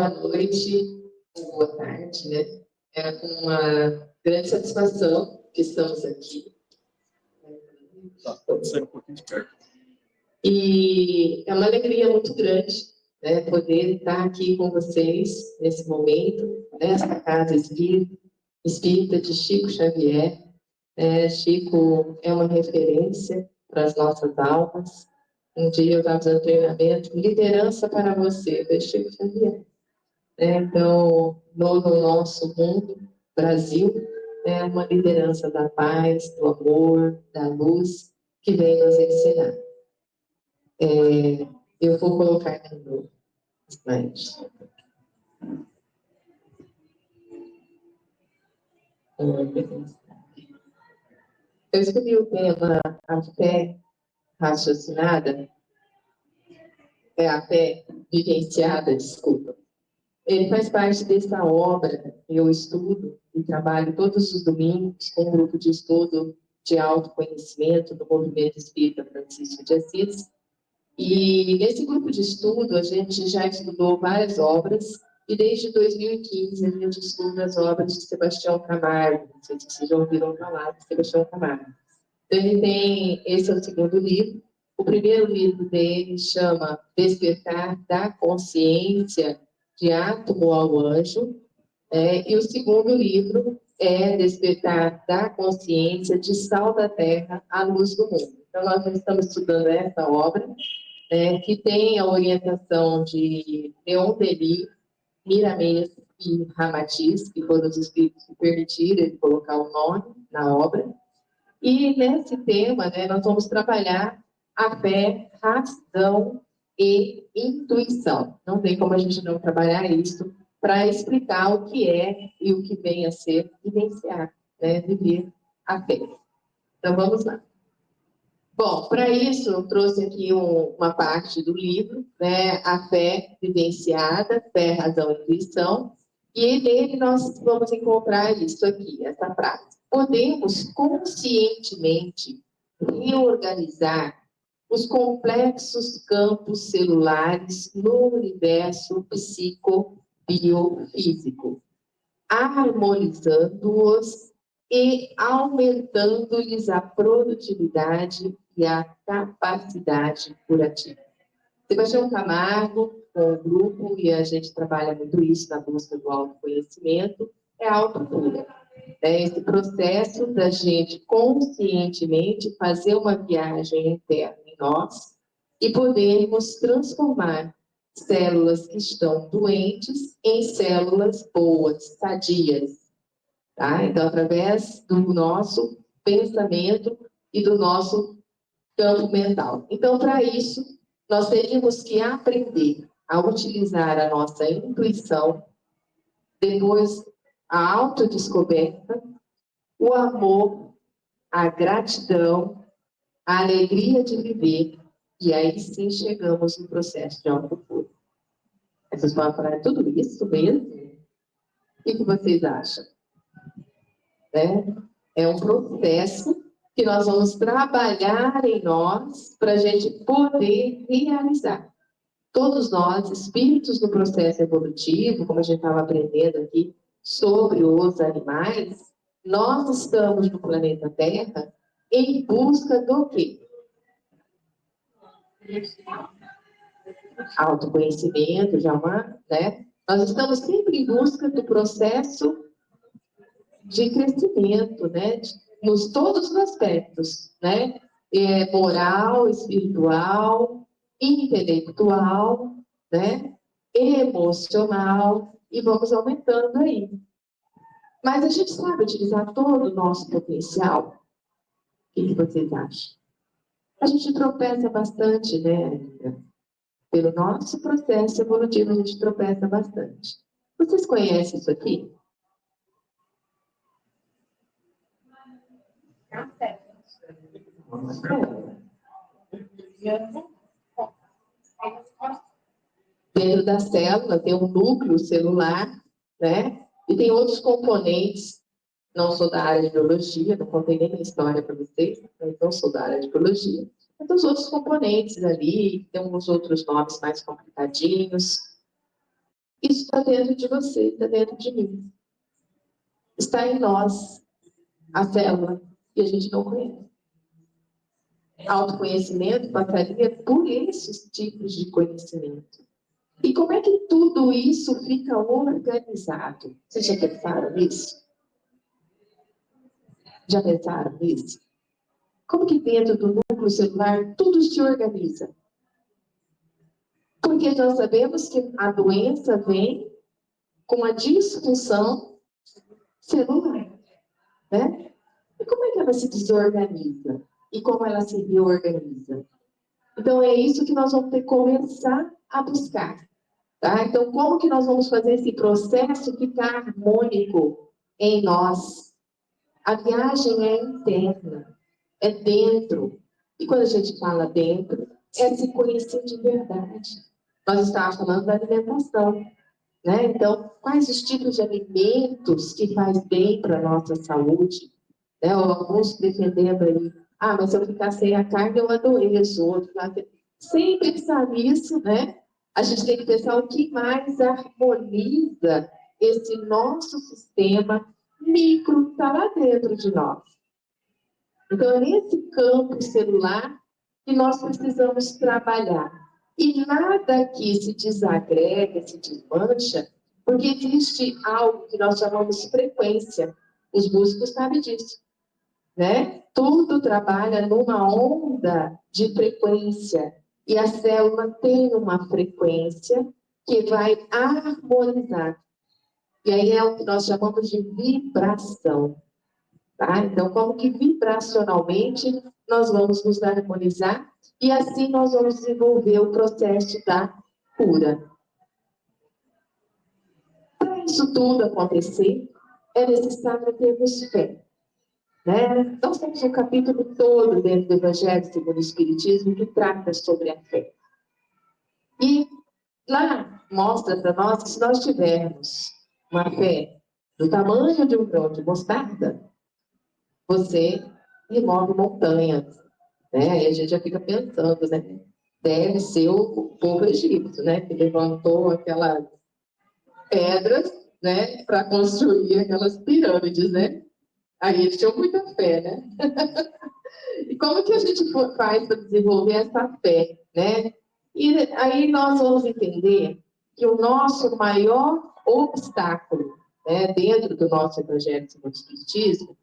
boa noite, boa tarde, né? É com uma grande satisfação que estamos aqui. Pode sair um pouquinho de perto. E é uma alegria muito grande, né, poder estar aqui com vocês nesse momento, nesta casa espírita de Chico Xavier. Chico é uma referência para as nossas almas. Um dia eu estava fazendo treinamento, liderança para você, do Chico Xavier. Então, no nosso mundo, Brasil, é uma liderança da paz, do amor, da luz, que vem nos ensinar. Eu vou colocar aqui no slide. Eu escolhi o tema A Fé Raciocinada, a fé vivenciada, desculpa. Ele faz parte dessa obra que eu estudo e trabalho todos os domingos com um grupo de estudo de autoconhecimento do Movimento Espírita Francisco de Assis. E nesse grupo de estudo a gente já estudou várias obras e desde 2015 a gente estuda as obras de Sebastião Camargo. Não sei se vocês já ouviram falar de Sebastião Camargo. Então, ele tem, esse é o segundo livro. O primeiro livro dele chama Despertar da Consciência, de Átomo ao Anjo, e o segundo livro é Despertar da Consciência, de Sal da Terra à Luz do Mundo. Então, nós estamos estudando essa obra, que tem a orientação de Leon Denis, Miramês e Ramatiz, que foram os espíritos que permitiram ele colocar o nome na obra. E nesse tema, nós vamos trabalhar a fé, razão e intuição. Não tem como a gente não trabalhar isso para explicar o que é e o que vem a ser vivenciar, viver a fé. Então, vamos lá. Bom, para isso, eu trouxe aqui uma parte do livro, A Fé Vivenciada, Fé, Razão e Intuição, e nele nós vamos encontrar isso aqui, essa frase. Podemos conscientemente reorganizar os complexos campos celulares no universo psico-biofísico, harmonizando-os e aumentando-lhes a produtividade e a capacidade curativa. Sebastião Camargo, com o grupo, e a gente trabalha muito isso na busca do autoconhecimento, é a autocura. Esse processo da gente conscientemente fazer uma viagem interna em nós e podermos transformar células que estão doentes em células boas, sadias. Tá? Então, através do nosso pensamento e do nosso campo mental. Então, para isso, nós teríamos que aprender a utilizar a nossa intuição, depois a autodescoberta, o amor, a gratidão, a alegria de viver, e aí sim chegamos no processo de autocura. Vocês podem falar tudo isso mesmo? O que vocês acham? É um processo que nós vamos trabalhar em nós para a gente poder realizar. Todos nós, espíritos no processo evolutivo, como a gente estava aprendendo aqui sobre os animais, nós estamos no planeta Terra em busca do quê? Autoconhecimento, nós estamos sempre em busca do processo de crescimento, nos todos os aspectos, moral, espiritual, intelectual, emocional, e vamos aumentando aí. Mas a gente sabe utilizar todo o nosso potencial? O que vocês acham? A gente tropeça bastante, Pelo nosso processo evolutivo, a gente tropeça bastante. Vocês conhecem isso aqui? Dentro da célula tem um núcleo celular, e tem outros componentes. Não sou da área de biologia, não contei nem a história para vocês, não sou da área de biologia. Mas tem os outros componentes ali, tem uns outros nomes mais complicadinhos. Isso está dentro de você, está dentro de mim. Está em nós, a célula, e a gente não conhece. Autoconhecimento passaria por esses tipos de conhecimento. E como é que tudo isso fica organizado? Vocês já pensaram nisso? Já pensaram nisso? Como que dentro do núcleo celular tudo se organiza? Porque nós sabemos que a doença vem com a disfunção celular, né? E como é que ela se desorganiza? E como ela se reorganiza? Então, é isso que nós vamos ter que começar a buscar. Tá? Então, como que nós vamos fazer esse processo ficar harmônico em nós? A viagem é interna, é dentro. E quando a gente fala dentro, é se conhecer de verdade. Nós estávamos falando da alimentação, né? Então, quais os tipos de alimentos que faz bem para a nossa saúde? Né? Alguns defendendo aí, mas se eu ficar sem a carne, eu adoeço. Outro, sem pensar nisso, né? A gente tem que pensar o que mais harmoniza esse nosso sistema micro que está lá dentro de nós. Então, é nesse campo celular que nós precisamos trabalhar. E nada aqui se desagrega, se desmancha, porque existe algo que nós chamamos de frequência. Os músicos sabem disso, né? Tudo trabalha numa onda de frequência. E a célula tem uma frequência que vai harmonizar. E aí é o que nós chamamos de vibração. Tá? Então, como que vibracionalmente nós vamos nos harmonizar e assim nós vamos desenvolver o processo da cura. Para isso tudo acontecer, é necessário termos fé. Né? Nós temos um capítulo todo dentro do Evangelho segundo o Espiritismo que trata sobre a fé. E lá mostra para nós que se nós tivermos uma fé do tamanho de um grão de mostarda, você remove montanhas. Né? Aí a gente já fica pensando, né? Deve ser o povo egípcio, né? Que levantou aquelas pedras, né? Para construir aquelas pirâmides, né? Aí eles tinham muita fé, né? E como que a gente faz para desenvolver essa fé, né? E aí nós vamos entender que o nosso maior obstáculo, né, dentro do nosso evangelho segundo o Espiritismo,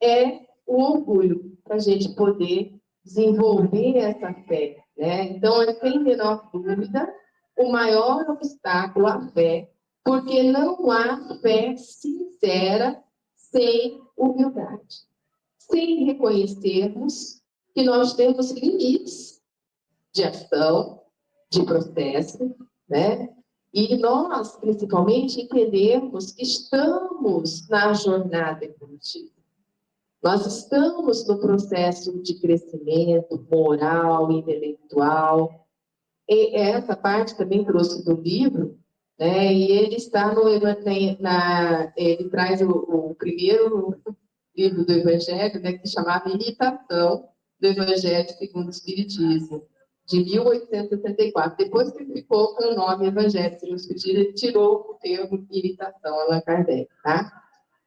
é o orgulho, para a gente poder desenvolver essa fé. Né? Então, é sem menor dúvida, o maior obstáculo à fé, porque não há fé sincera sem humildade, sem reconhecermos que nós temos limites de ação, de processo, né? E nós, principalmente, entendemos que estamos na jornada evolutiva. Nós estamos no processo de crescimento moral, intelectual. E essa parte também trouxe do livro, né? E ele está ele traz o primeiro livro do Evangelho, né, que chamava Imitação do Evangelho segundo o Espiritismo, de 1864. Depois que ficou com o nome Evangelho segundo o Espiritismo, ele tirou o termo imitação, Allan Kardec, tá?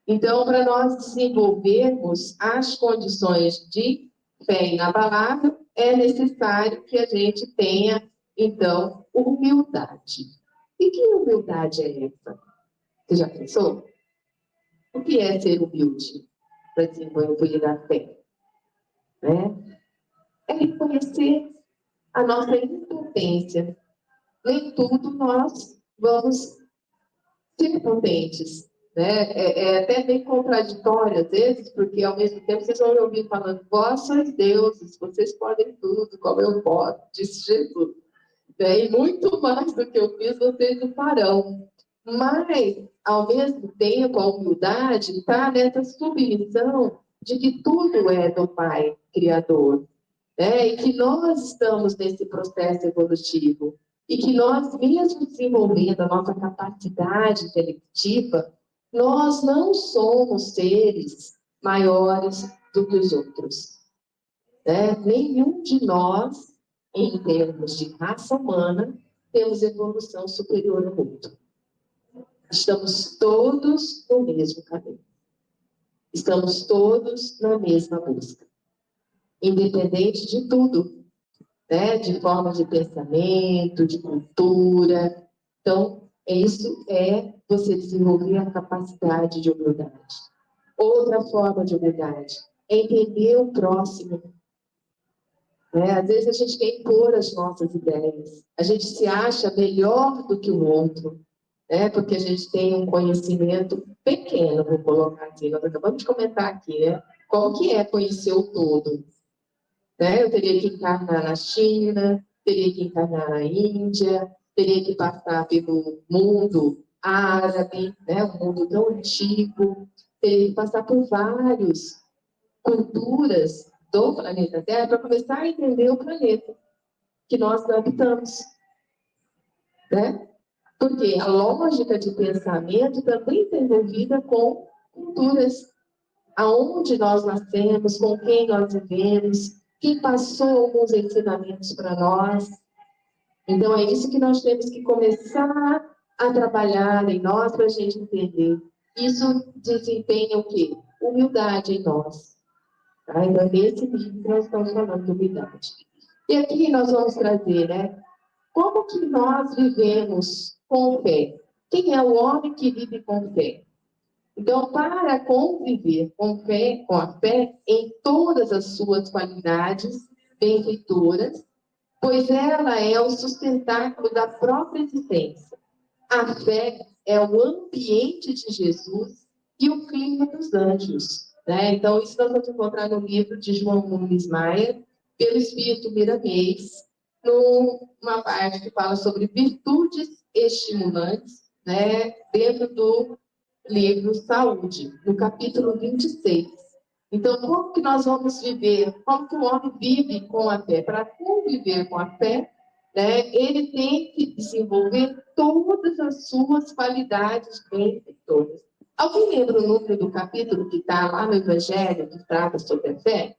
Então, para nós desenvolvermos as condições de fé inabalável, é necessário que a gente tenha, então, humildade. E que humildade é essa? Você já pensou? O que é ser humilde para desenvolver a fé? Né? É reconhecer a nossa impotência. Nem tudo nós vamos ser potentes. Né? É até bem contraditório às vezes, porque ao mesmo tempo vocês vão me ouvir falando, vós sois deuses, vocês podem tudo, como eu posso, disse Jesus. E muito mais do que eu fiz, vocês o farão. Mas, ao mesmo tempo, a humildade está nessa submissão de que tudo é do Pai Criador. Né? E que nós estamos nesse processo evolutivo. E que nós, mesmo desenvolvendo a nossa capacidade intelectiva, nós não somos seres maiores do que os outros. Né? Nenhum de nós, em termos de raça humana, temos evolução superior ao outro. estamos todos no mesmo caminho. Estamos todos na mesma busca. Independente de tudo, né? De forma de pensamento, de cultura. Então, isso é você desenvolver a capacidade de humildade. Outra forma de humildade é entender o próximo. Né? Às vezes a gente quer impor as nossas ideias. A gente se acha melhor do que o outro. Né? Porque a gente tem um conhecimento pequeno, vou colocar assim. Nós acabamos de comentar aqui, né? Como que é conhecer o todo? Né? Eu teria que encarnar na China, teria que encarnar na Índia, teria que passar pelo mundo árabe, né? Um mundo tão antigo, teria que passar por várias culturas do planeta Terra para começar a entender o planeta que nós habitamos. Né? Porque a lógica de pensamento também está envolvida com culturas, aonde nós nascemos, com quem nós vivemos, quem passou alguns ensinamentos para nós. Então, é isso que nós temos que começar a trabalhar em nós para a gente entender. Isso desempenha o quê? Humildade em nós. Tá? Então, nesse livro nós estamos falando de humildade. E aqui nós vamos trazer, né? Como que nós vivemos com fé? Quem é o homem que vive com fé? Então, para conviver com fé, com a fé em todas as suas qualidades benfeitoras, pois ela é o sustentáculo da própria existência. A fé é o ambiente de Jesus e o clima dos anjos. Né? Então, isso nós vamos encontrar no livro de João Nunes Maia, pelo Espírito Miramês, numa parte que fala sobre virtudes estimulantes, né? Dentro do livro Saúde, no capítulo 26. Então, como que nós vamos viver? Como que o homem vive com a fé? Para conviver com a fé, né, ele tem que desenvolver todas as suas qualidades benfeitoras. Alguém lembra o número do capítulo que está lá no Evangelho, que trata sobre a fé?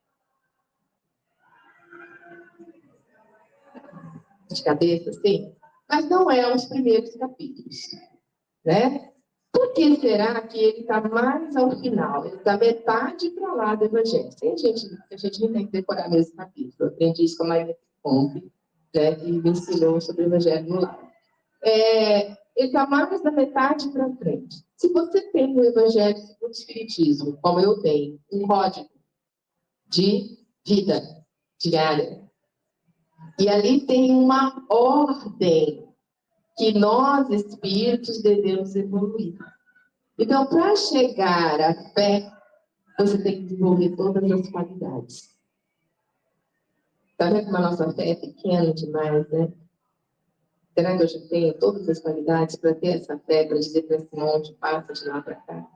De cabeça, sim? Mas não é os primeiros capítulos, né? Por que será que ele está mais ao final? Ele está metade para lá do Evangelho. A gente não tem que decorar mesmo capítulo. Eu aprendi isso com a Maria Pompe, né, que me ensinou sobre o Evangelho no lar. Ele está mais da metade para frente. Se você tem o Evangelho segundo o Espiritismo, como eu tenho, um código de vida diária, e ali tem uma ordem que nós, espíritos, devemos evoluir. Então, para chegar à fé, você tem que desenvolver todas as qualidades. Está vendo como a nossa fé é pequena demais, né? Será que eu já tenho todas as qualidades para ter essa fé, para dizer para esse monte, passa de lá para cá?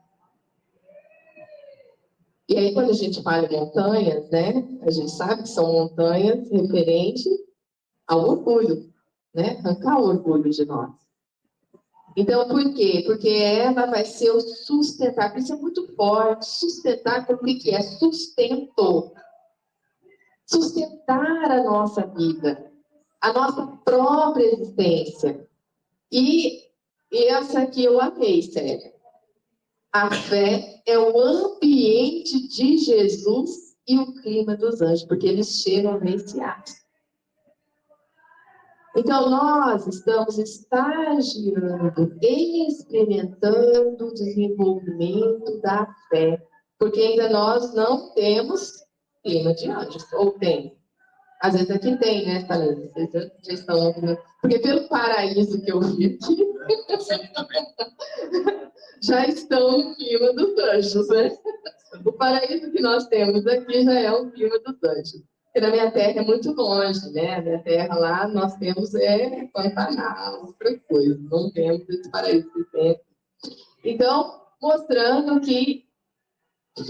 E aí, quando a gente fala em montanhas, né? A gente sabe que são montanhas referentes ao orgulho, né? Arrancar o orgulho de nós. Então, por quê? Porque ela vai ser o sustentáculo. Isso é muito forte. Sustentáculo, o que é? Sustento. Sustentar a nossa vida, a nossa própria existência. E essa aqui eu amei, sério. A fé é o ambiente de Jesus e o clima dos anjos, porque eles chegam nesse ato. Então, nós estamos estagiando, experimentando o desenvolvimento da fé, porque ainda nós não temos clima de anjos, ou tem? Às vezes aqui tem, né, Falando? Vocês já estão... Porque pelo paraíso que eu vi aqui, já estão no clima dos anjos, né? O paraíso que nós temos aqui já é o clima dos anjos. Porque na minha terra é muito longe, né? Na minha terra lá nós temos Pantanal, outra coisa. Não temos esse paraíso que tem. Então, mostrando que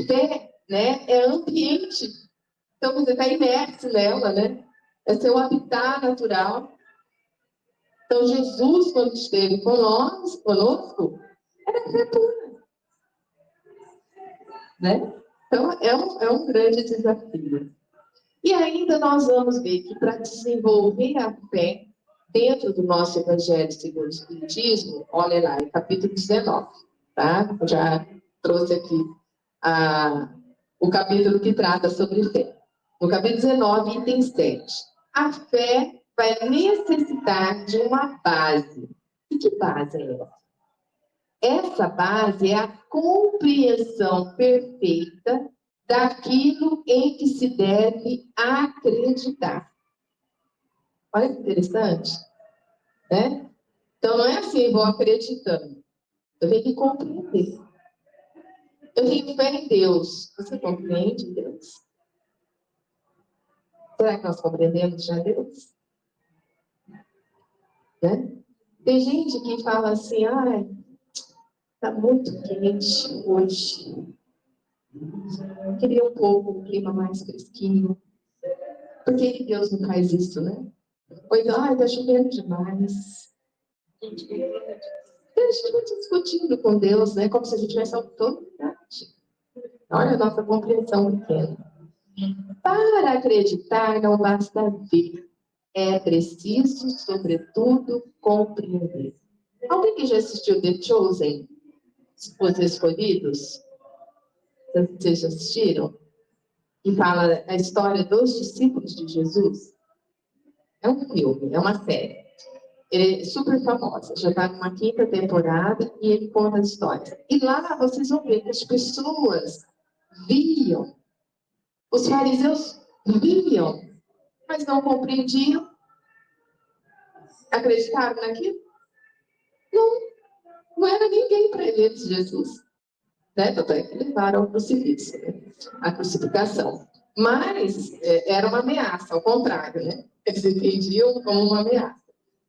fé, né, é ambiente. Então, você está imerso nela, né? É seu habitat natural. Então, Jesus, quando esteve conosco, era criatura. Né? Então, é um grande desafio. E ainda nós vamos ver que para desenvolver a fé dentro do nosso Evangelho segundo o Espiritismo, olha lá, é capítulo 19, tá? Eu já trouxe aqui o capítulo que trata sobre fé. No capítulo 19, item 7. A fé vai necessitar de uma base. E que base é essa? Essa base é a compreensão perfeita daquilo em que se deve acreditar. Olha que interessante, né? Então, não é assim, vou acreditando. Eu tenho que compreender. Eu tenho fé em Deus. Você compreende Deus? Será que nós compreendemos já Deus? Né? Tem gente que fala assim, ai, está muito quente hoje. Eu queria um clima mais fresquinho. Por que Deus não faz isso, né? Ou então, ai, está chovendo demais. Gente, a gente está discutindo com Deus, né? Como se a gente tivesse autoridade. Olha a nossa compreensão pequena. Para acreditar, não basta ver. É preciso, sobretudo, compreender. Alguém que já assistiu The Chosen? Os Escolhidos? Vocês já assistiram? Que fala a história dos discípulos de Jesus. É um filme, é uma série. Ele é super famosa, já está numa 5ª temporada e ele conta as histórias. E lá vocês vão ver que as pessoas viam, os fariseus viam, mas não compreendiam, acreditaram naquilo? Não, não era ninguém para eles, Jesus. Né? Tanto é que levaram ao crucifixo, né? A crucificação. Mas era uma ameaça, ao contrário, né? Eles entendiam como uma ameaça.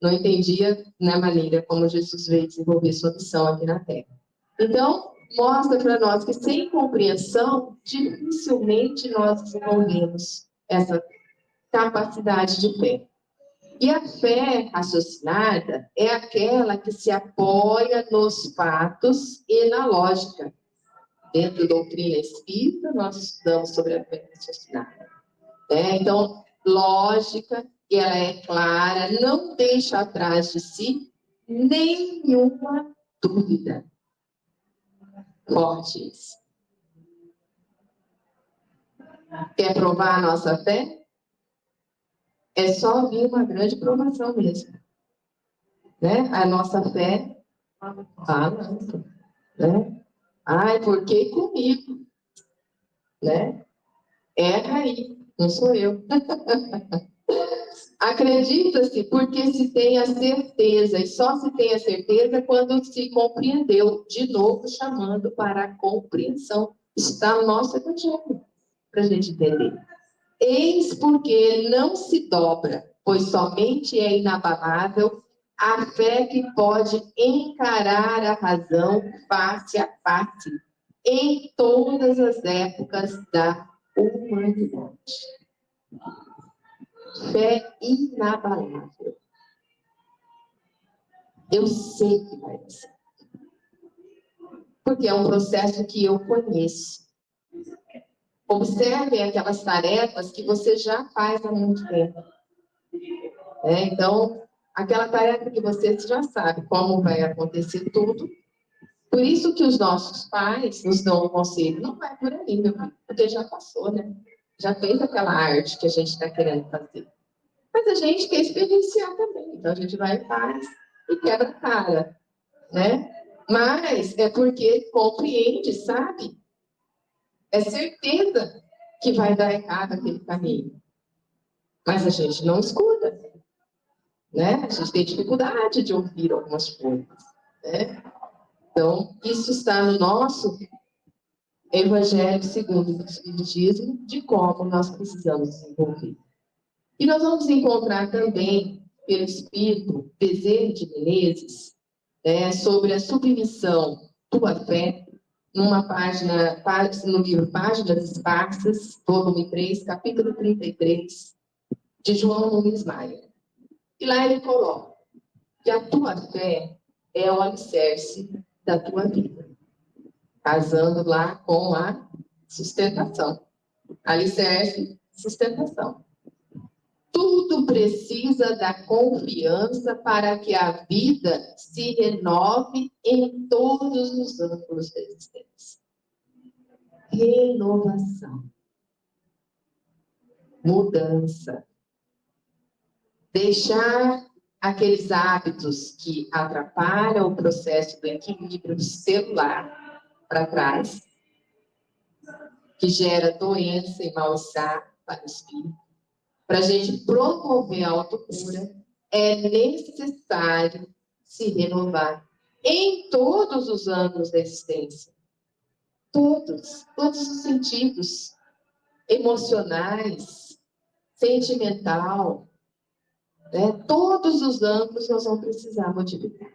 Não entendia na maneira como Jesus veio desenvolver sua missão aqui na Terra. Então, mostra para nós que sem compreensão, dificilmente nós desenvolvemos essa capacidade de fé. E a fé raciocinada é aquela que se apoia nos fatos e na lógica. Dentro da doutrina espírita, nós estudamos sobre a fé raciocinada. Então, lógica, ela é clara, não deixa atrás de si nenhuma dúvida. Forte isso. Quer provar a nossa fé? É só vir uma grande provação mesmo. Né? A nossa fé fala, né? Ai, por que comigo? Né? Erra aí, não sou eu. Acredita-se porque se tem a certeza, e só se tem a certeza quando se compreendeu, de novo chamando para a compreensão. Está no nosso evangelho, para a gente entender. Eis porque não se dobra, pois somente é inabalável a fé que pode encarar a razão face a face, em todas as épocas da humanidade. Fé inabalável. Eu sei que vai ser. Porque é um processo que eu conheço. Observem aquelas tarefas que você já faz há muito tempo. Então, aquela tarefa que você já sabe como vai acontecer tudo. Por isso que os nossos pais nos dão um conselho. Não vai por aí, meu filho, porque já passou, né? Já fez aquela arte que a gente está querendo fazer. Mas a gente quer experienciar também. Então, a gente vai e faz e quebra a cara, né? Mas é porque compreende, sabe? É certeza que vai dar errado aquele caminho. Mas a gente não escuta, né? A gente tem dificuldade de ouvir algumas coisas, né? Então, isso está no nosso Evangelho segundo o Espiritismo, de como nós precisamos desenvolver. E nós vamos encontrar também, pelo Espírito Bezerra de Menezes, sobre a submissão tua fé, numa página, no livro Páginas Esparsas, volume 3, capítulo 33, de João Nunes Maia. E lá ele coloca que a tua fé é o alicerce da tua vida, casando lá com a sustentação. Alicerce, sustentação. tudo precisa da confiança para que a vida se renove em todos os ângulos da existência. Renovação. Mudança. Deixar aqueles hábitos que atrapalham o processo do equilíbrio celular para trás, que gera doença e mal-estar para o espírito. Para a gente promover a autocura, é necessário se renovar em todos os âmbitos da existência. Todos os sentidos, emocionais, sentimental, né? Todos os âmbitos nós vamos precisar modificar.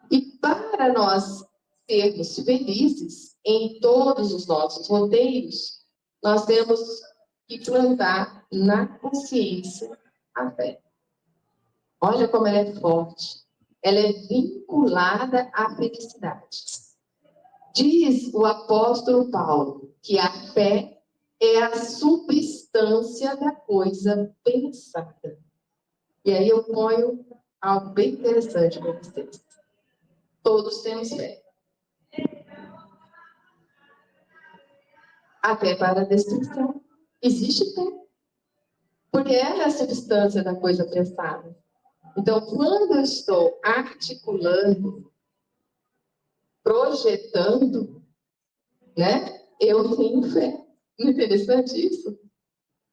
E para nós sermos felizes em todos os nossos roteiros, nós temos que plantar na consciência a fé. Olha como ela é forte. Ela é vinculada à felicidade. Diz o apóstolo Paulo que a fé é a substância da coisa pensada. E aí eu ponho algo bem interessante para vocês. Todos temos fé. A fé para a destruição. Existe fé. Porque ela é a substância da coisa pensada. Então, quando eu estou articulando, projetando, né, eu tenho fé. Não é interessante isso?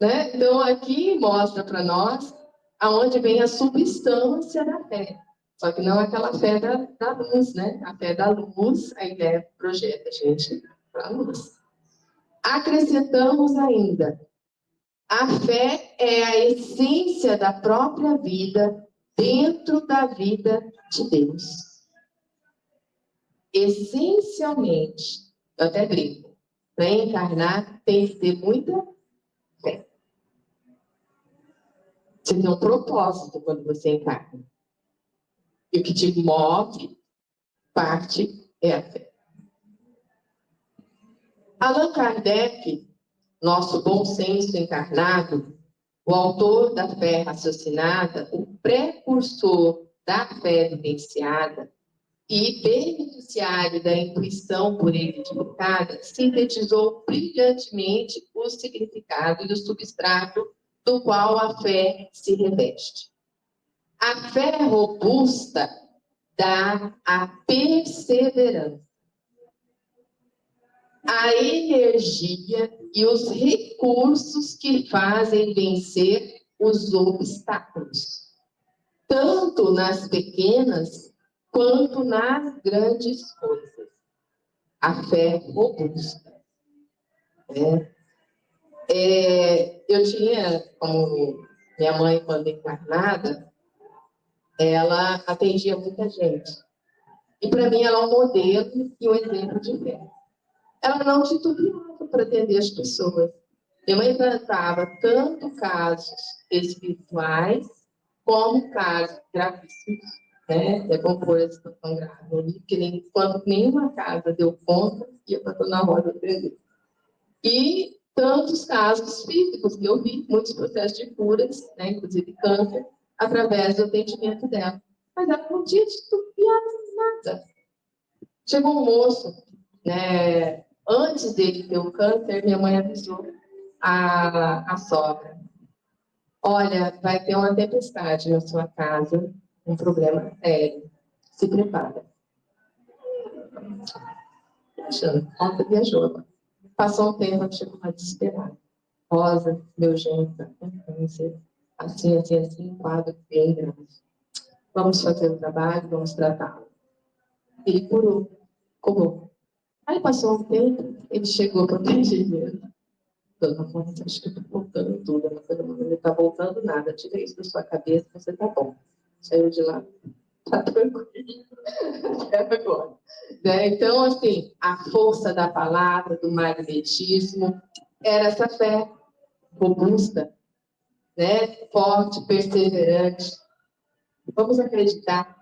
Né? Então, aqui mostra para nós aonde vem a substância da fé. Só que não aquela fé da luz, né? A fé da luz, a ideia projeta a gente para a luz. Acrescentamos ainda, a fé é a essência da própria vida dentro da vida de Deus. Essencialmente, eu até brinco, para encarnar tem que ter muita fé. Você tem um propósito quando você encarna. E o que te move, parte, é a fé. Allan Kardec, nosso bom senso encarnado, o autor da fé raciocinada, o precursor da fé vivenciada e beneficiário da intuição por ele divulgada, sintetizou brilhantemente o significado e o substrato do qual a fé se reveste. A fé robusta dá a perseverança, a energia e os recursos que fazem vencer os obstáculos, tanto nas pequenas quanto nas grandes coisas. A fé robusta. Eu tinha, como minha mãe, quando encarnada, ela atendia muita gente. E para mim ela é um modelo e um exemplo de fé. Ela não titubeava para atender as pessoas. Minha mãe tratava tanto casos espirituais como casos gravíssimos, né? É compor a situação grave ali, que quando nenhuma casa deu conta, ia para Dona Rosa atender. E tantos casos físicos que eu vi, muitos processos de curas, né? Inclusive câncer, através do atendimento dela. Mas ela não tinha titubeado nada. Chegou um moço, né? Antes dele ter o câncer, minha mãe avisou a sogra. Olha, vai ter uma tempestade na sua casa, um problema sério. Se prepara. Achando, ontem viajou. Passou um tempo, ela chegou mais desesperada. Rosa, meu genro, com câncer. Assim, um quadro bem grave. Vamos fazer o trabalho, vamos tratá-lo. Ele curou. Aí passou um tempo, ele chegou para o engenheiro. Dona Rosa, acho que eu estou voltando tudo. Ela falou, não está voltando nada. Tira isso da sua cabeça, você está bom. Saiu de lá, está tranquilo. Até agora. Né? Então, assim, a força da palavra, do magnetismo, era essa fé robusta, né? Forte, perseverante. Vamos acreditar,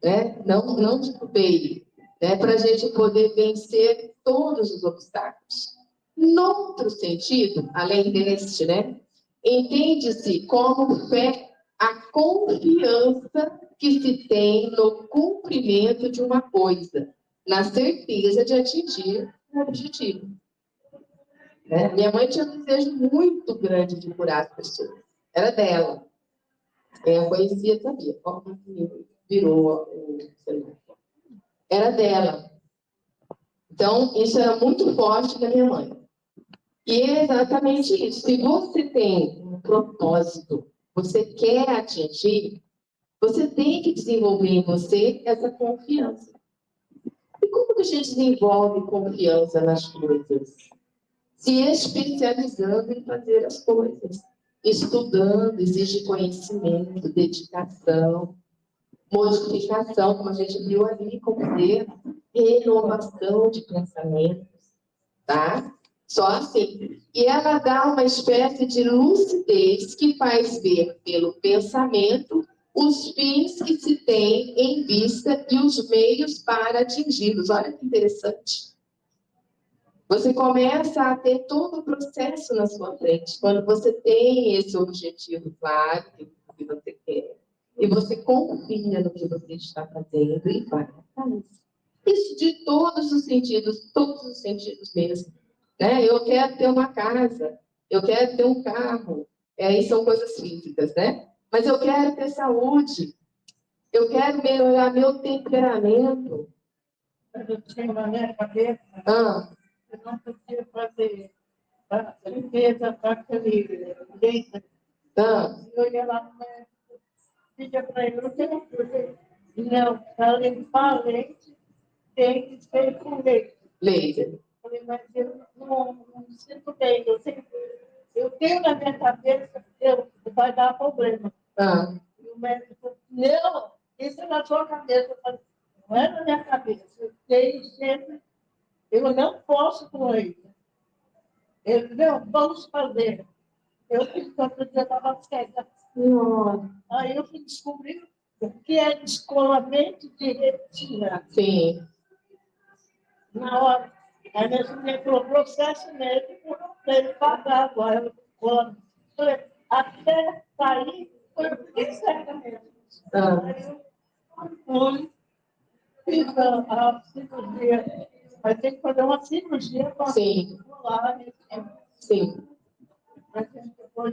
né? Não titubeie, né? Para a gente poder vencer todos os obstáculos. Noutro sentido, além deste, né? Entende-se como fé a confiança que se tem no cumprimento de uma coisa, na certeza de atingir o objetivo. Né? Minha mãe tinha um desejo muito grande de curar as pessoas. Era dela. Eu conhecia, sabia. Como que virou o celular. Era dela. Então, isso era muito forte na minha mãe. E é exatamente isso. Se você tem um propósito, você quer atingir, você tem que desenvolver em você essa confiança. E como que a gente desenvolve confiança nas coisas? Se especializando em fazer as coisas. Estudando, exige conhecimento, dedicação, modificação, como a gente viu ali, como ter renovação de pensamentos, tá? Só assim. E ela dá uma espécie de lucidez que faz ver pelo pensamento os fins que se tem em vista e os meios para atingi-los. Olha que interessante. Você começa a ter todo o processo na sua frente. Quando você tem esse objetivo claro, que você quer, e você confia no que você está fazendo e vai atrás. Isso de todos os sentidos mesmo. Né? Eu quero ter uma casa, eu quero ter um carro. Aí são coisas físicas, né? Mas eu quero ter saúde, eu quero melhorar meu temperamento. Eu tinha na minha cabeça, eu não podia fazer a limpeza para aquele leite. Eu ia lá no médico, pedia para ele, não tem fazer. Não, para limpar leite, tem que ser com leite. Leite. Eu falei, mas eu não sinto bem, eu tenho na minha cabeça que vai dar problema. E o médico falou, não, isso é na sua cabeça. Eu falei, não é na minha cabeça, eu tenho sempre, eu não posso com ele. Ele, não, vamos fazer. Eu fiz quando eu estava cega. Aí eu fui descobrir o que é descolamento de retina. Sim. Na hora. Aí nesse momento falou, processo médico, para ele pagar agora. Até sair, foi eu fiquei cega mesmo. Aí eu fui, fiz a cirurgia. Vai ter que fazer uma cirurgia para pular nesse tempo. Sim. A gente põe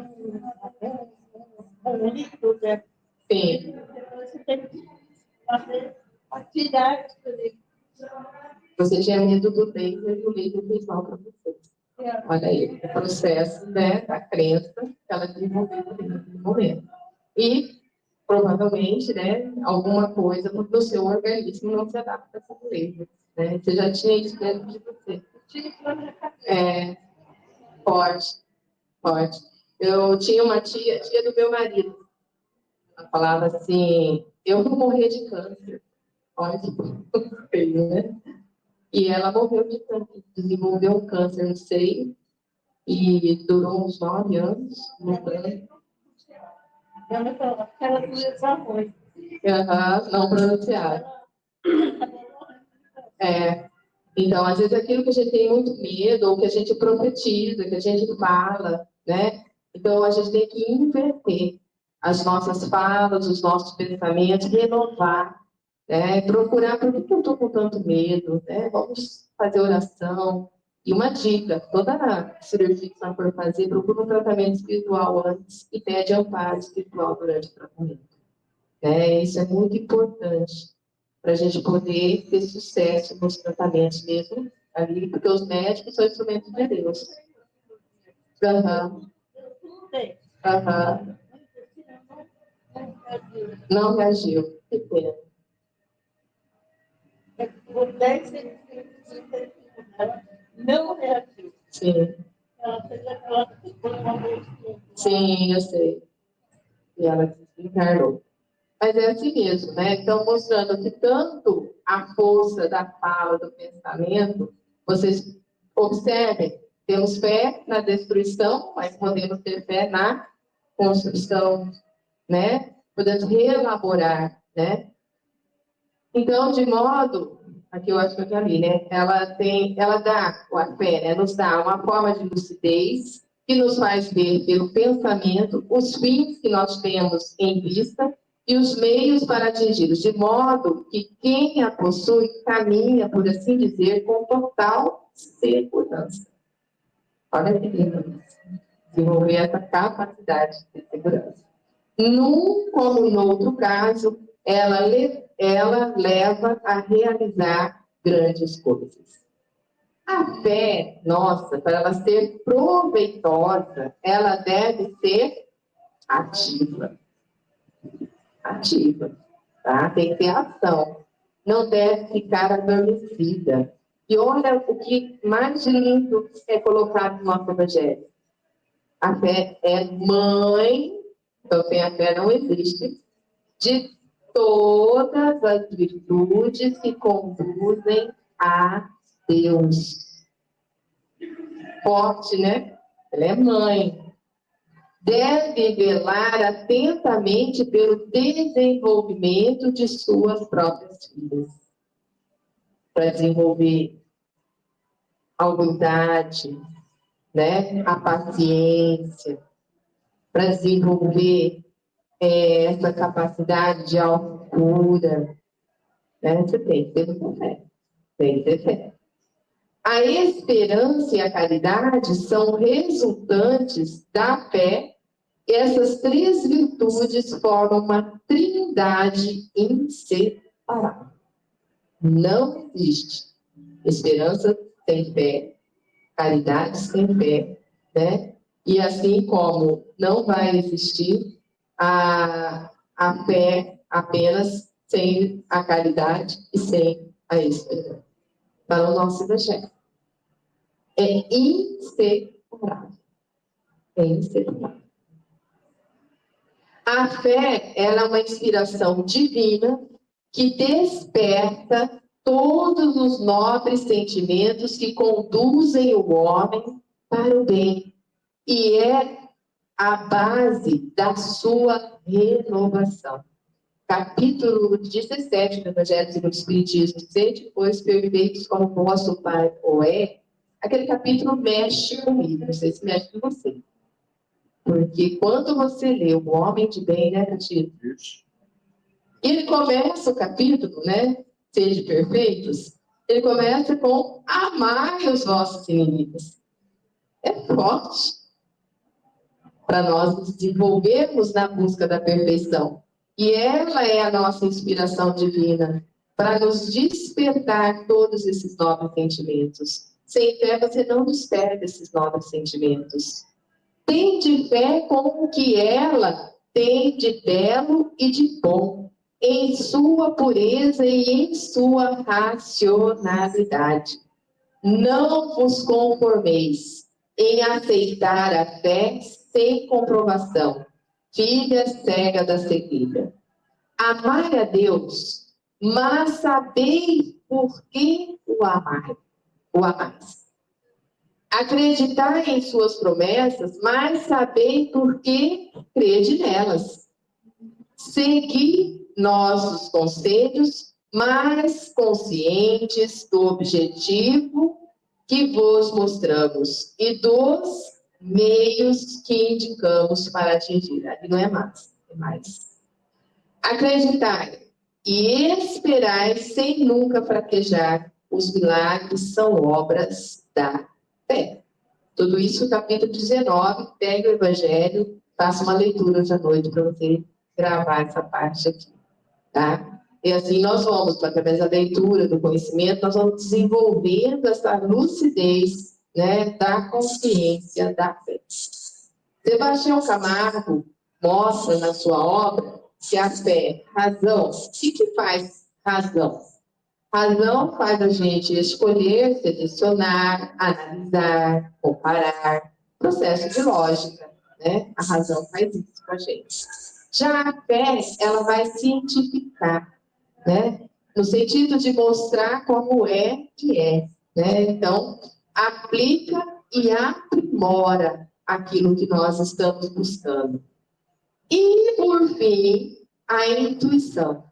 um líquido, né? Sim. Depois você tem que fazer atividades para ele. Você tinha medo do laser e o laser fez mal para você. Olha aí, o processo, né, da crença que ela desenvolveu naquele momento. E, provavelmente, né, alguma coisa no seu organismo não se adapta com o laser. Né? Você já tinha isso dentro de você. Forte, forte. Eu tinha uma tia do meu marido. Ela falava assim, eu vou morrer de câncer. Olha que feio, né? E ela morreu de câncer, desenvolveu um câncer no seio e durou uns 9 anos lutando. Aquela doença ruim. Não pronunciar. Então, às vezes, aquilo que a gente tem muito medo, ou que a gente profetiza, que a gente fala, né? Então, a gente tem que inverter as nossas falas, os nossos pensamentos, renovar, né? Procurar por que eu estou com tanto medo, né? Vamos fazer oração. E uma dica, toda cirurgia que você for fazer, procura um tratamento espiritual antes e pede amparo espiritual durante o tratamento. Né? Isso é muito importante para a gente poder ter sucesso nos tratamentos mesmo ali, porque os médicos são instrumentos de Deus. Não reagiu. Que pena. Por 10 não reagiu. Sim. Ela fez aquela Sim, eu sei. E ela encarnou. Mas é assim mesmo, né? Então, mostrando que tanto a força da fala, do pensamento, vocês observem, temos fé na destruição, mas podemos ter fé na construção, né? Podemos reelaborar, né? Então, de modo, aqui eu acho que eu já li, né? Ela dá, a fé, né? Nos dá uma forma de lucidez que nos faz ver pelo pensamento os fins que nós temos em vista e os meios para atingi-los, de modo que quem a possui caminha, por assim dizer, com total segurança. Olha que lindo. Desenvolver essa capacidade de segurança. Num como no outro caso, ela leva a realizar grandes coisas. A fé nossa, para ela ser proveitosa, ela deve ser ativa. Ativa, tá? Tem que ter ação. Não deve ficar adormecida. E olha o que mais lindo é colocado no nosso evangelho. A fé é mãe, então sem a fé não existe, de todas as virtudes que conduzem a Deus. Forte, né? Ela é mãe. Deve velar atentamente pelo desenvolvimento de suas próprias filhas. Para desenvolver a humildade, né? A paciência, para desenvolver essa capacidade de autocura. Né? Você tem que ter fé. Tem que ter fé. A esperança e a caridade são resultantes da fé. Essas três virtudes formam uma trindade inseparável. Não existe esperança sem fé, caridade sem fé, né? E assim como não vai existir a fé apenas sem a caridade e sem a esperança. Para o nosso evangelho. É inseparável. É inseparável. A fé, ela é uma inspiração divina que desperta todos os nobres sentimentos que conduzem o homem para o bem. E é a base da sua renovação. Capítulo 17 do Evangelho segundo o Espiritismo, sede, pois, perfeitos como vosso Pai o é. Aquele capítulo mexe comigo, não sei se mexe com você. Porque quando você lê o Homem de Bem, né, Catira? Ele começa o capítulo, né, sede perfeitos, ele começa com amai os vossos inimigos. É forte para nós nos desenvolvermos na busca da perfeição. E ela é a nossa inspiração divina para nos despertar todos esses novos sentimentos. Sem fé, você não desperta esses novos sentimentos. Tende fé com o que ela tem de belo e de bom, em sua pureza e em sua racionalidade. Não vos conformeis em aceitar a fé sem comprovação, filha cega da cegueira. Amai a Deus, mas sabei por que o amais. Acreditai em suas promessas, mas sabei por que crede nelas. Segui nossos conselhos, mas conscientes do objetivo que vos mostramos e dos meios que indicamos para atingir. Ali não é mais, é mais. Acreditai e esperai sem nunca fraquejar. Os milagres são obras da fé. Tudo isso no capítulo 19. Pega o Evangelho, faça uma leitura hoje à noite para você gravar essa parte aqui. Tá? E assim nós vamos, através da leitura, do conhecimento, nós vamos desenvolvendo essa lucidez, né, da consciência da fé. Sebastião Camargo mostra na sua obra que a fé, razão, o que faz razão? Razão faz a gente escolher, selecionar, analisar, comparar, processo de lógica, né? A razão faz isso com a gente. Já a fé, ela vai cientificar, né? No sentido de mostrar como é que é, né? Então, aplica e aprimora aquilo que nós estamos buscando. E, por fim, a intuição,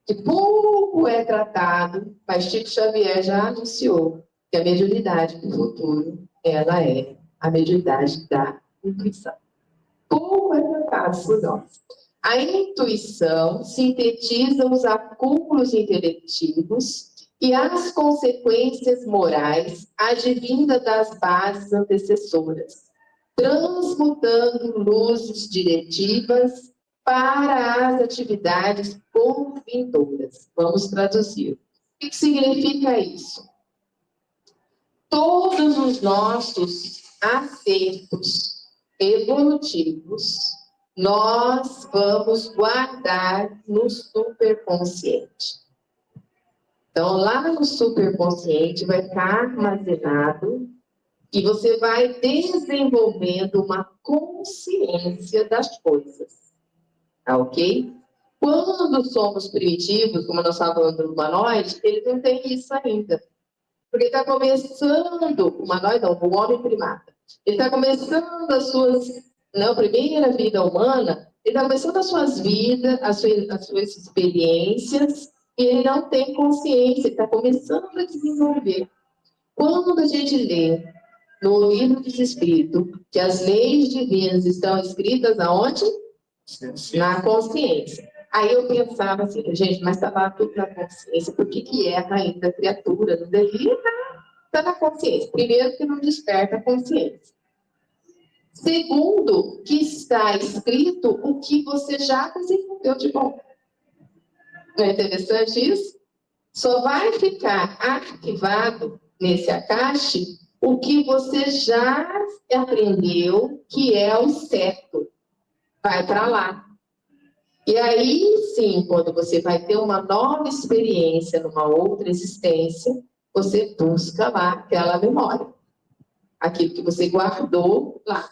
que pouco é tratado, mas Chico Xavier já anunciou que a mediunidade do futuro, ela é a mediunidade da intuição. Como é tratado por nós? A intuição sintetiza os acúmulos intelectivos e as consequências morais advindas das bases antecessoras, transmutando luzes diretivas para as atividades convindouras. Vamos traduzir. O que significa isso? Todos os nossos acertos evolutivos nós vamos guardar no superconsciente. Então, lá no superconsciente vai ficar armazenado e você vai desenvolvendo uma consciência das coisas. Tá ok? Quando somos primitivos, como nós falamos do humanoide, ele não tem isso ainda. Porque está começando, o humanoide não, o homem primata. Ele está começando as suas, não, primeira vida humana, ele está começando as suas vidas, as suas experiências, e ele não tem consciência, ele está começando a desenvolver. Quando a gente lê no livro dos Espíritos que as leis divinas estão escritas aonde? Na consciência. Aí eu pensava assim, gente, mas está lá tudo na consciência, por que erra ainda a criatura? Não devia estar na consciência. Primeiro, que não desperta a consciência. Segundo, que está escrito o que você já desenvolveu de bom. Não é interessante isso? Só vai ficar arquivado nesse acache o que você já aprendeu que é o certo. Vai para lá. E aí, sim, quando você vai ter uma nova experiência numa outra existência, você busca lá aquela memória. Aquilo que você guardou lá.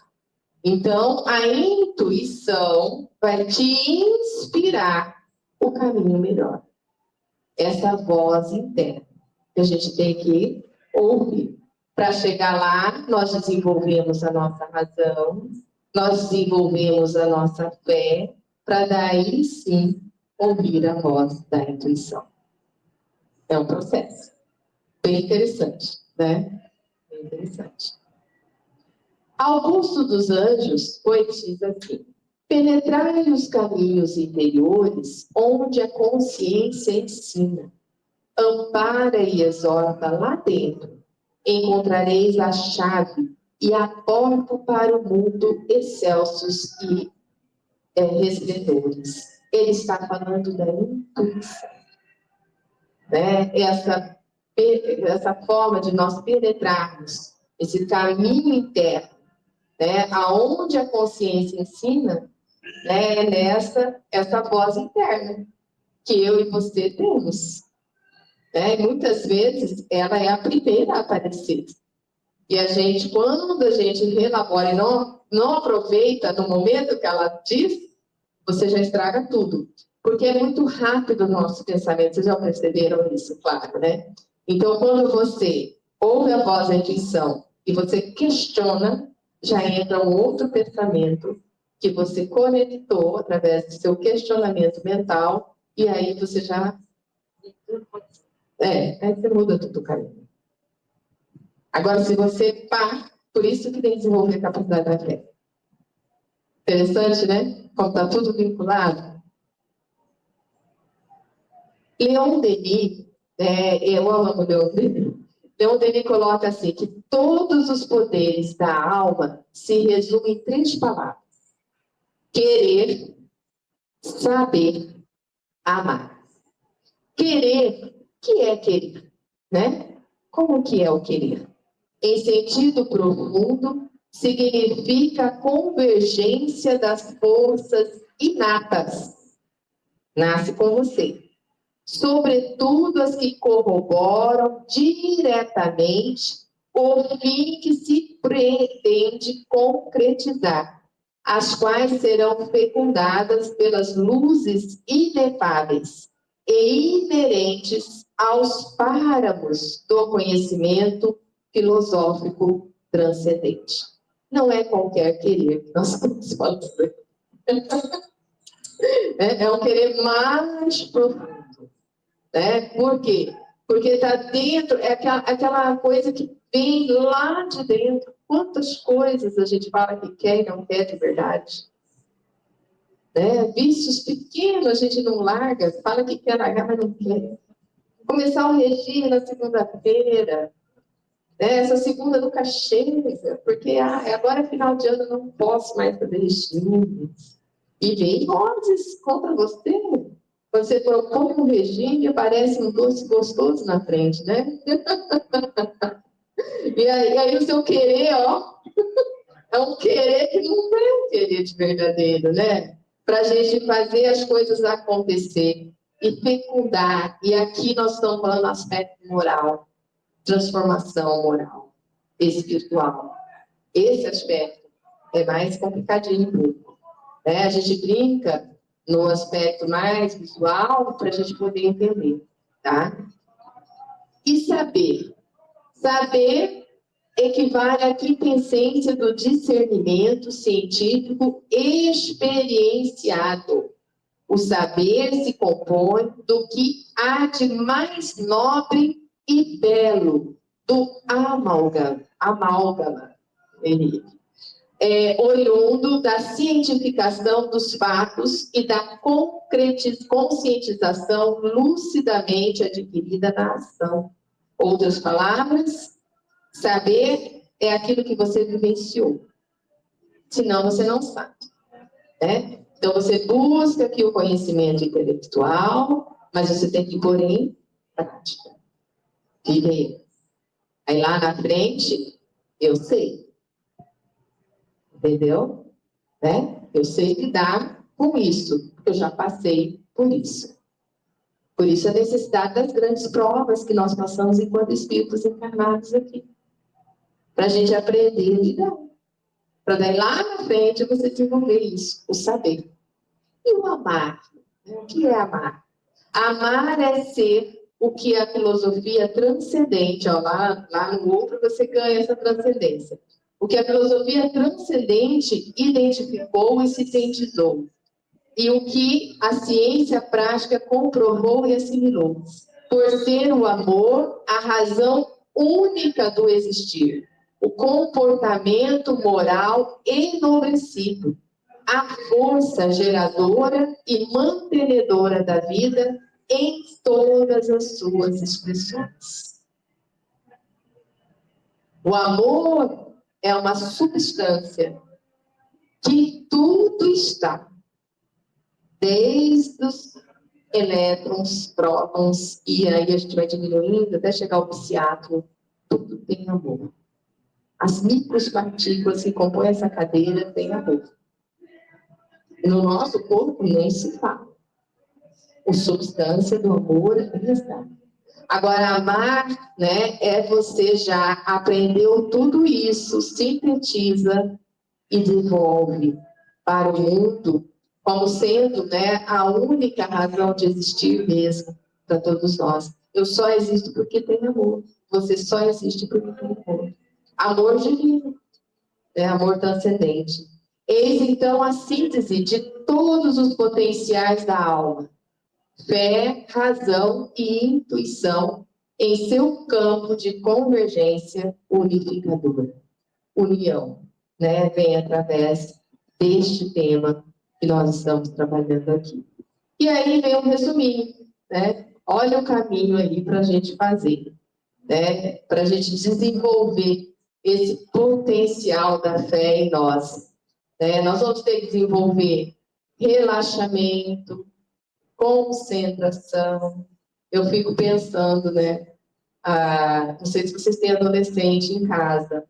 Então, a intuição vai te inspirar o caminho melhor. Essa voz interna que a gente tem que ouvir. Para chegar lá, nós desenvolvemos a nossa razão, nós desenvolvemos a nossa fé, para daí sim ouvir a voz da intuição. É um processo bem interessante, né? Bem interessante. Augusto dos Anjos poetiza assim: penetrai os caminhos interiores onde a consciência ensina, ampara e exorta lá dentro, encontrareis a chave e a porta para o mundo excelsos e resplendores. Ele está falando da intuição. Né? Essa forma de nós penetrarmos esse caminho interno, né? Aonde a consciência ensina, né? Essa voz interna que eu e você temos. Né? Muitas vezes ela é a primeira a aparecer. E a gente, quando a gente relabora e não aproveita no momento que ela diz, você já estraga tudo. Porque é muito rápido o nosso pensamento, vocês já perceberam isso, claro, né? Então, quando você ouve a voz da intuição e você questiona, já entra um outro pensamento que você conectou através do seu questionamento mental, e aí você já... aí você muda tudo o caminho. Agora, se você por isso que tem que desenvolver a capacidade da fé. Interessante, né? Como está tudo vinculado. Leon Denis, eu amo Leon Denis. Leon Denis coloca assim, que todos os poderes da alma se resumem em 3 palavras: querer, saber, amar. Querer, o que é querer? Né? Como que é o querer? Em sentido profundo, significa a convergência das forças inatas. Nasce com você. Sobretudo as que corroboram diretamente o fim que se pretende concretizar, as quais serão fecundadas pelas luzes inefáveis e inerentes aos páramos do conhecimento filosófico transcendente. Não é qualquer querer que nós estamos falando. É um querer mais profundo. Né? Por quê? Porque está dentro, é aquela coisa que vem lá de dentro. quantas coisas a gente fala que quer e não quer de verdade. Né? Vícios pequenos a gente não larga, fala que quer largar, mas não quer. Começar o regime na segunda-feira, né? Essa segunda nunca chega, porque agora é final de ano, eu não posso mais fazer regime. E vem vozes contra você. Quando você propõe um regime, aparece um doce gostoso na frente, né? E aí o seu querer, ó, é um querer que não é um querer de verdadeiro, né? Para a gente fazer as coisas acontecer e fecundar. E aqui nós estamos falando aspecto moral, transformação moral, espiritual. Esse aspecto é mais complicadinho. Né? A gente brinca no aspecto mais visual para a gente poder entender, tá? E saber. Saber equivale à quintessência do discernimento científico experienciado. O saber se compõe do que há de mais nobre e belo, do amálgama, Henrique. Oriundo da cientificação dos fatos e da conscientização lucidamente adquirida na ação. Outras palavras, saber é aquilo que você vivenciou. Senão você não sabe. Né? Então você busca aqui o conhecimento intelectual, mas você tem que pôr em prática. Viver. Aí lá na frente, eu sei. Entendeu? Né? Eu sei lidar com isso, porque eu já passei por isso. Por isso a necessidade das grandes provas que nós passamos enquanto espíritos encarnados aqui. Para a gente aprender a lidar. Para daí lá na frente você desenvolver isso, o saber. E o amar? O que é amar? Amar é ser o que a filosofia transcendente, ó, lá no outro você ganha essa transcendência. O que a filosofia transcendente identificou e sintetizou. E o que a ciência prática comprovou e assimilou. Por ser o amor a razão única do existir. O comportamento moral enobrecido. A força geradora e mantenedora da vida em todas as suas expressões. O amor é uma substância que tudo está, desde os elétrons, prótons, e aí a gente vai diminuindo até chegar ao psiátomo, tudo tem amor. As micropartículas que compõem essa cadeira têm amor. No nosso corpo nem se fala. A substância do amor está. Agora, amar, né, é você já aprendeu tudo isso, sintetiza e devolve para o mundo como sendo, né, a única razão de existir mesmo para todos nós. Eu só existo porque tenho amor. Você só existe porque tem amor. Amor divino, né, amor transcendente. Eis, então, a síntese de todos os potenciais da alma. Fé, razão e intuição em seu campo de convergência unificadora. União, né, vem através deste tema que nós estamos trabalhando aqui. E aí vem um resuminho, né? Olha o caminho aí para a gente fazer, né? Para a gente desenvolver esse potencial da fé em nós. Né? Nós vamos ter que desenvolver relaxamento, concentração. Eu fico pensando, né? Não sei se vocês têm adolescente em casa,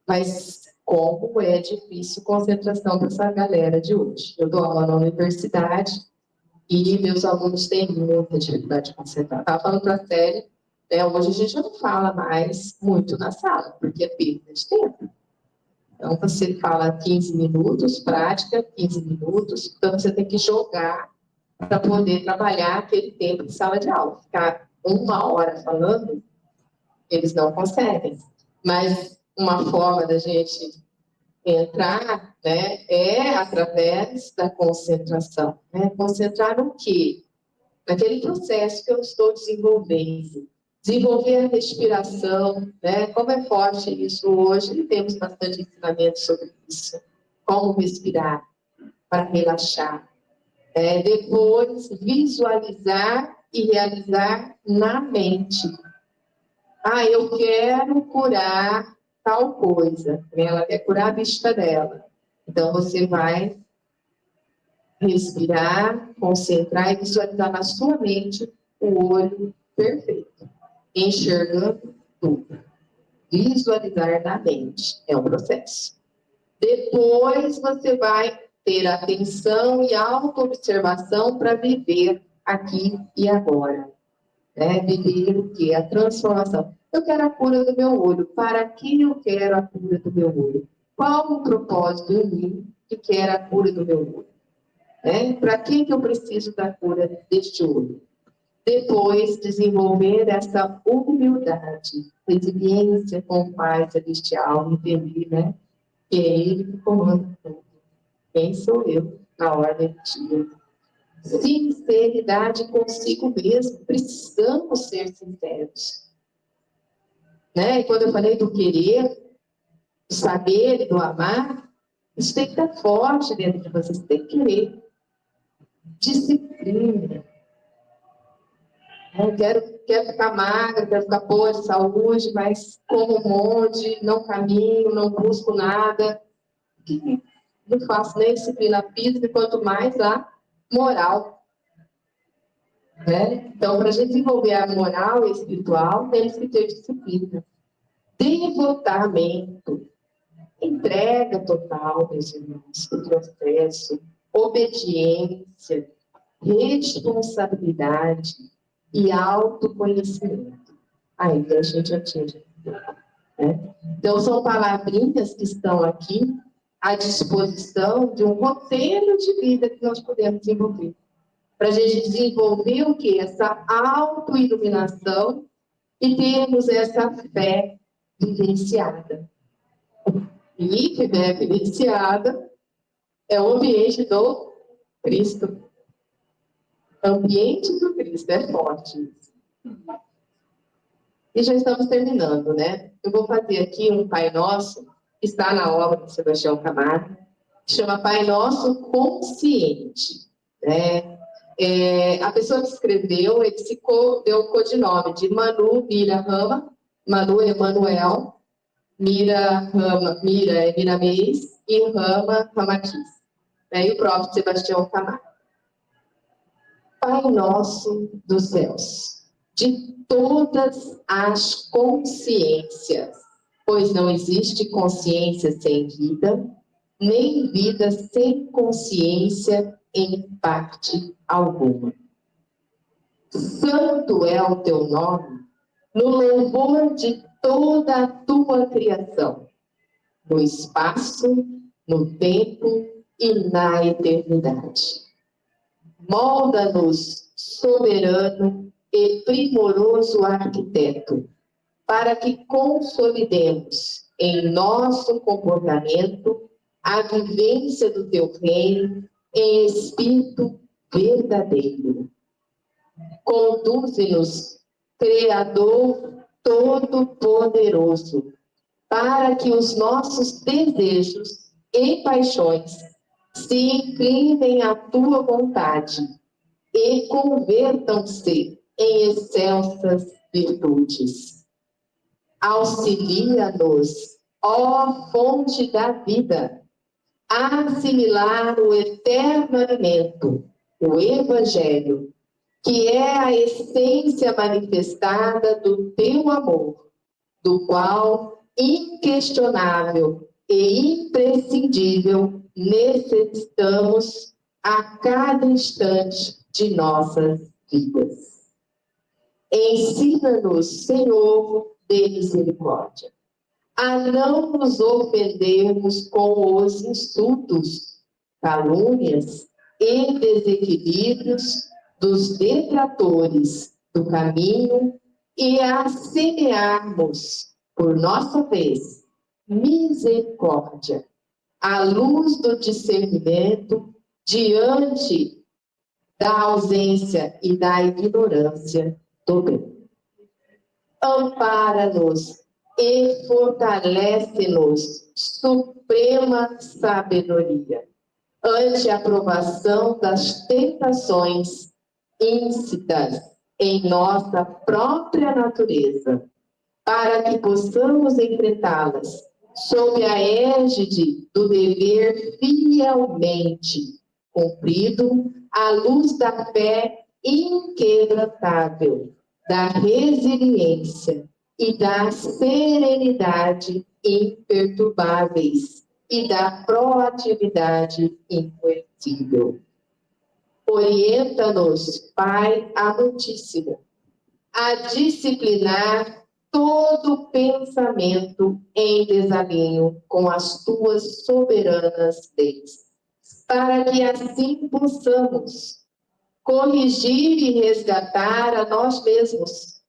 mas como é difícil concentração para essa galera de hoje. Eu dou aula na universidade e meus alunos têm muita dificuldade de concentrar. Estava falando para a série, né? Hoje a gente não fala mais muito na sala, porque é perda de tempo. Então, você fala 15 minutos, prática, 15 minutos, então você tem que jogar para poder trabalhar aquele tempo de sala de aula. Ficar 1 hora falando, eles não conseguem. Mas uma forma da gente entrar, né, é através da concentração. Né? Concentrar no quê? Naquele processo que eu estou desenvolvendo. Desenvolver a respiração, né? Como é forte isso hoje, temos bastante ensinamento sobre isso. Como respirar para relaxar. Depois, visualizar e realizar na mente. Eu quero curar tal coisa. Ela quer curar a vista dela. Então, você vai respirar, concentrar e visualizar na sua mente o olho perfeito, enxergando tudo. Visualizar na mente é um processo. Depois você vai ter atenção e auto-observação para viver aqui e agora. Viver o quê? A transformação. Eu quero a cura do meu olho. Para que eu quero a cura do meu olho? Qual o propósito em mim que quer a cura do meu olho? Para que eu preciso da cura deste olho? Depois, desenvolver essa humildade, resiliência com o Pai Celestial, entender, que é Ele que comanda tudo. Quem sou eu na ordem de Deus? Sinceridade consigo mesmo, precisamos ser sinceros. E quando eu falei do querer, do saber e do amar, isso tem que estar forte dentro de vocês, tem que querer. Disciplina. Quero ficar magra, quero ficar boa de saúde, mas como um monte, não caminho, não busco nada. Não faço nem disciplina física, quanto mais a moral. Então, para a gente desenvolver a moral espiritual, temos que ter disciplina. Devotamento. Entrega total, meus irmãos, do processo. Obediência. Responsabilidade e autoconhecimento. Aí a gente atinge. Então, são palavrinhas que estão aqui à disposição de um roteiro de vida que nós podemos desenvolver. Para a gente desenvolver o quê? Essa autoiluminação e termos essa fé vivenciada. E fé vivenciada é o ambiente do Cristo. Ambiente do Cristo, é forte. E já estamos terminando, Eu vou fazer aqui um Pai Nosso, que está na obra de Sebastião Camargo, que chama Pai Nosso Consciente. A pessoa que escreveu, ele deu o codinome de Manu Mira Rama, Manu é Manuel, Mira é Miramês e Rama Ramatiz. E o próprio Sebastião Camargo. Pai Nosso dos céus, de todas as consciências, pois não existe consciência sem vida, nem vida sem consciência em parte alguma. Santo é o teu nome, no louvor de toda a tua criação, no espaço, no tempo e na eternidade. Molda-nos, soberano e primoroso arquiteto, para que consolidemos em nosso comportamento a vivência do teu reino em espírito verdadeiro. Conduze-nos, Criador Todo-Poderoso, para que os nossos desejos e paixões se inclinem à tua vontade e convertam-se em excelsas virtudes. Auxilia-nos, ó fonte da vida, a assimilar o eterno alimento, o Evangelho, que é a essência manifestada do teu amor, do qual inquestionável e imprescindível necessitamos a cada instante de nossas vidas. Ensina-nos, Senhor, de misericórdia, a não nos ofendermos com os insultos, calúnias e desequilíbrios dos detratores do caminho e a semearmos, por nossa vez, misericórdia, à luz do discernimento diante da ausência e da ignorância do bem. ampara-nos e fortalece-nos suprema sabedoria ante a provação das tentações íncitas em nossa própria natureza, para que possamos enfrentá-las sob a égide do dever fielmente cumprido à luz da fé inquebrantável, da resiliência e da serenidade imperturbáveis e da proatividade incoercível. Orienta-nos, Pai amantíssimo, a disciplinar todo pensamento em desalinho com as tuas soberanas leis, para que assim possamos corrigir e resgatar a nós mesmos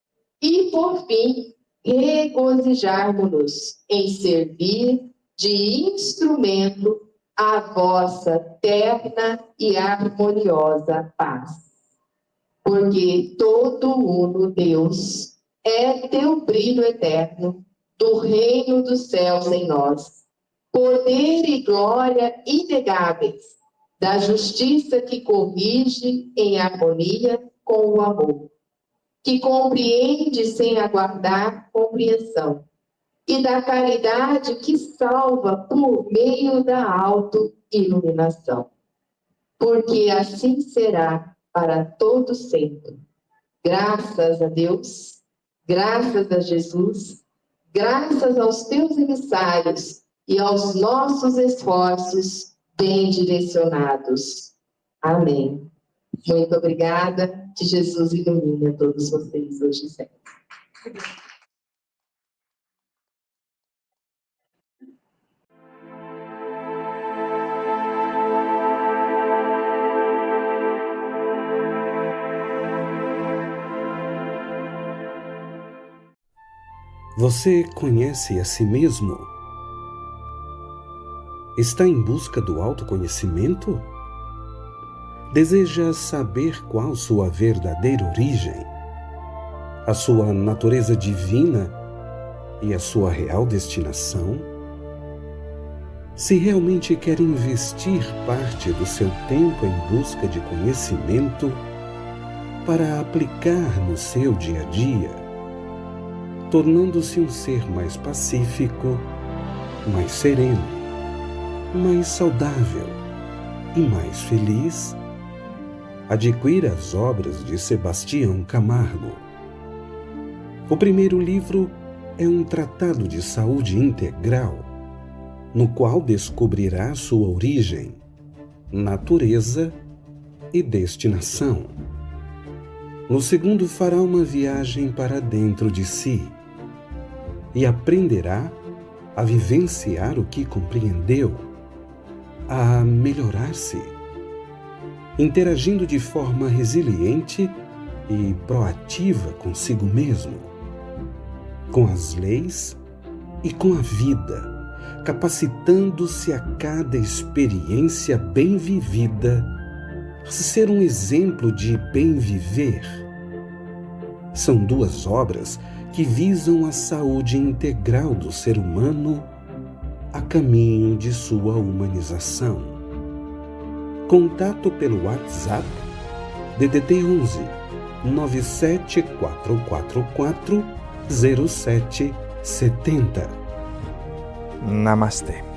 e, por fim, regozijarmos-nos em servir de instrumento à vossa terna e harmoniosa paz. Porque todo uno Deus é teu brilho eterno do reino dos céus em nós, poder e glória inegáveis da justiça que corrige em harmonia com o amor, que compreende sem aguardar compreensão, e da caridade que salva por meio da auto-iluminação. Porque assim será para todo sempre. Graças a Deus, graças a Jesus, graças aos teus emissários e aos nossos esforços bem direcionados. Amém. Muito obrigada. Que Jesus ilumine a todos vocês hoje e sempre. Você conhece a si mesmo? Está em busca do autoconhecimento? Deseja saber qual sua verdadeira origem, a sua natureza divina e a sua real destinação? Se realmente quer investir parte do seu tempo em busca de conhecimento para aplicar no seu dia a dia, tornando-se um ser mais pacífico, mais sereno, mais saudável e mais feliz, adquira as obras de Sebastião Camargo. O primeiro livro é um tratado de saúde integral, no qual descobrirá sua origem, natureza e destinação. No segundo, fará uma viagem para dentro de si e aprenderá a vivenciar o que compreendeu, a melhorar-se, interagindo de forma resiliente e proativa consigo mesmo, com as leis e com a vida, capacitando-se a cada experiência bem vivida a ser um exemplo de bem viver. São duas obras que visam a saúde integral do ser humano a caminho de sua humanização. Contato pelo WhatsApp DDD 11 97444 0770. Namastê.